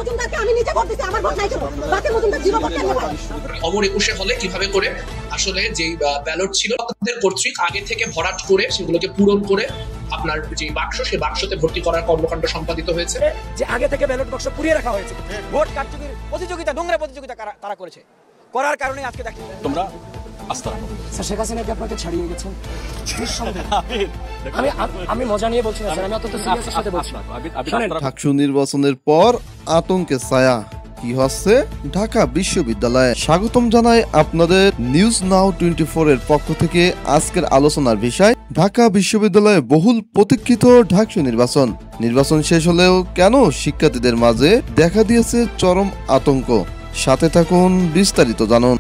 মজুমদারকে আমি নিজে ভোট দিছি, আমার ভোট নাই কেন? বাকের মজুমদার জিরো ভোট কেন পায়? অমর 21 হলে কিভাবে করে আসলে যে ব্যালট ছিল তাদের কর্তৃক আগে থেকে ভরাট করে সেগুলোকে পূরণ করে আপনার যে বাক্স সে বাক্সতে ভর্তি করার কর্মকাণ্ড সম্পাদিত হয়েছে। যে আগে থেকে ব্যালট বাক্স পুড়িয়ে রাখা হয়েছে, ভোট কারচুপির প্রতিযোগিতা, নোংরা প্রতিযোগিতা তারা করেছে, করার কারণে আজকে দেখি তোমরা আস্থা রাখো। স্যার শেখ হাসিনা কি আপনাকে ছাড়িয়ে গেছেন? আমি মজা নিয়ে বলছি না স্যার, আমি অত্যন্ত সিরিয়াসের সাথে বলছি। ডাকসু নির্বাচনের পর আতঙ্কের ছায়া কি হচ্ছে ঢাকা বিশ্ববিদ্যালয়ে। স্বাগতম জানাই আপনাদের নিউজ নাও 24 এর পক্ষ থেকে। আজকের আলোচনার বিষয় ঢাকা বিশ্ববিদ্যালয়ে বহুল প্রতীক্ষিত ডাকসু নির্বাচন শেষ হলেও কেন শিক্ষার্থীদের মাঝে দেখা দিয়েছে চরম আতঙ্ক। সাথে থাকুন, বিস্তারিত জানুন।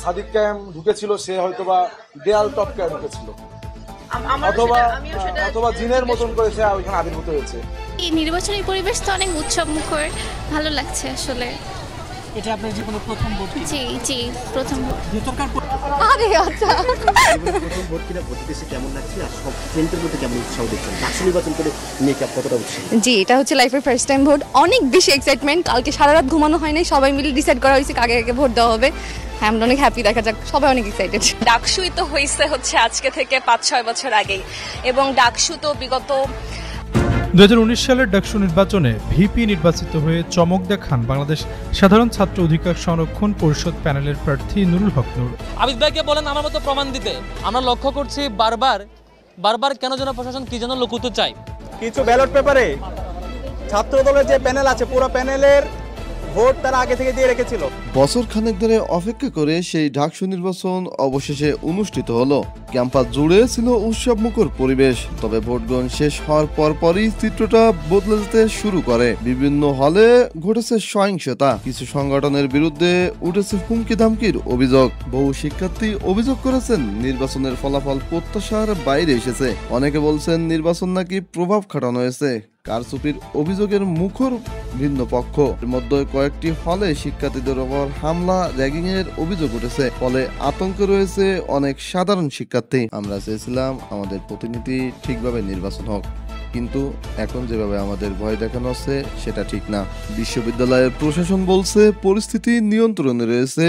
সাদিক ক্যাম্প ঢুকেছিল, সে হয়তোবা দেয়াল টপকায় ঢুকেছিল, অথবা জিনের মতন করেছে ওইখানে আবির্ভূত হয়েছে। এই নির্বাচনী পরিবেশ তো অনেক উৎসব মুখর, ভালো লাগছে আসলে। এটা আপনার জীবনে প্রথম ভোট? জি জি, প্রথম ভোট। আরে আচ্ছা, প্রথম ভোট কিনা ভোট দিতে কেমন লাগছে আর সব সেন্টার মধ্যে কেমন উৎসাহ দেখছেন? ডাকসু নির্বাচন করে মেকআপ কতটা উৎসাহ? জি, এটা হচ্ছে লাইফের ফার্স্ট টাইম ভোট, অনেক বেশি এক্সাইটমেন্ট। কালকে সারা রাত ঘুমানো হয় নাই, সবাই মিলে ডিসাইড করা হয়েছে কাকে কাকে ভোট দেওয়া হবে। হ্যাঁ, আমরা অনেক হ্যাপি, দেখা যাক, সবাই অনেক এক্সাইটেড। ডাকসুই তো হয়েছে হচ্ছে আজকে থেকে 5-6 বছর আগেই, এবং ডাকসু তো বিগত 2019 সালের ডাকসু নির্বাচনে ভিপি নির্বাচিত হয়ে চমক দেখান বাংলাদেশ সাধারণ ছাত্র অধিকার সংরক্ষণ পরিষদ প্যানেলের প্রার্থী নুরুল হক নূর। আবিদ ভাইকে বলেন আমার মতো প্রমাণ দিতে। আমরা লক্ষ্য করছি বারবার কেন যেন প্রশাসন কি যেন লুকুতে চায়। কিছু ব্যালট পেপারে ছাত্র দলের যে প্যানেল আছে, পুরো প্যানেলের ভোট তারা আগে থেকে দিয়ে রেখেছিল। বছর খানেক ধরে অপেক্ষা করে সেই ডাকসু নির্বাচন অবশেষে অনুষ্ঠিত হলো। ক্যাম্পাস জুড়ে ছিল উৎসব মুখর পরিবেশ। তবে ভোটগ্রহণ শেষ হওয়ার পরপরই চিত্রটা বদলে যেতে শুরু করে। বিভিন্ন হলে ঘটেছে সহিংসতা, কিছু সংগঠনের বিরুদ্ধে উঠেছে হুমকি ধামকির অভিযোগ। বহু শিক্ষার্থী অভিযোগ করেছেন নির্বাচনের ফলাফল প্রত্যাশার বাইরে এসেছে। অনেকে বলছেন নির্বাচন নাকি প্রভাব খাটানো হয়েছে। কারচুপির অভিযোগের মুখর ভিন্ন পক্ষ। এর মধ্যে কয়েকটি হলে শিক্ষার্থীদের ওপর হামলা, র্যাগিং এর অভিযোগ উঠেছে। ফলে আতঙ্কে রয়েছে অনেক সাধারণ শিক্ষার্থী। আমরা চেয়েছিলাম আমাদের প্রতিনিধি ঠিকভাবে নির্বাচন হোক, কিন্তু এখন যেভাবে আমাদের ভয় দেখানো হচ্ছে সেটা ঠিক না। বিশ্ববিদ্যালয়ের প্রশাসন বলছে পরিস্থিতি নিয়ন্ত্রণে রয়েছে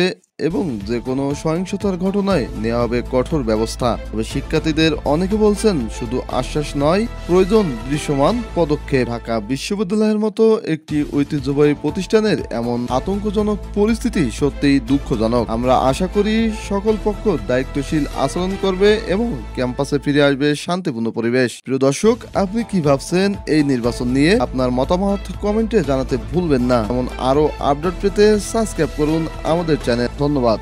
এবং যে কোনো সহিংসতার ঘটনায় নেওয়া হবে কঠোর ব্যবস্থা। তবে শিক্ষার্থীদের অনেকে বলছেন শুধু আশ্বাস নয়, প্রয়োজন দৃশ্যমান পদক্ষেপ। ঢাকা বিশ্ববিদ্যালয়ের মতো একটি ঐতিহ্যবাহী প্রতিষ্ঠানের এমন আতঙ্কজনক পরিস্থিতি সত্যিই দুঃখজনক। আমরা আশা করি সকল পক্ষ দায়িত্বশীল আচরণ করবে এবং ক্যাম্পাসে ফিরে আসবে শান্তিপূর্ণ পরিবেশ। প্রিয় দর্শক, আপনি কি ভাবছেন এই নির্বাচন নিয়ে? আপনার মতামত কমেন্টে জানাতে ভুলবেন না। এমন আরো আপডেট পেতে সাবস্ক্রাইব করুন আমাদের চ্যানেল। ধন্যবাদ।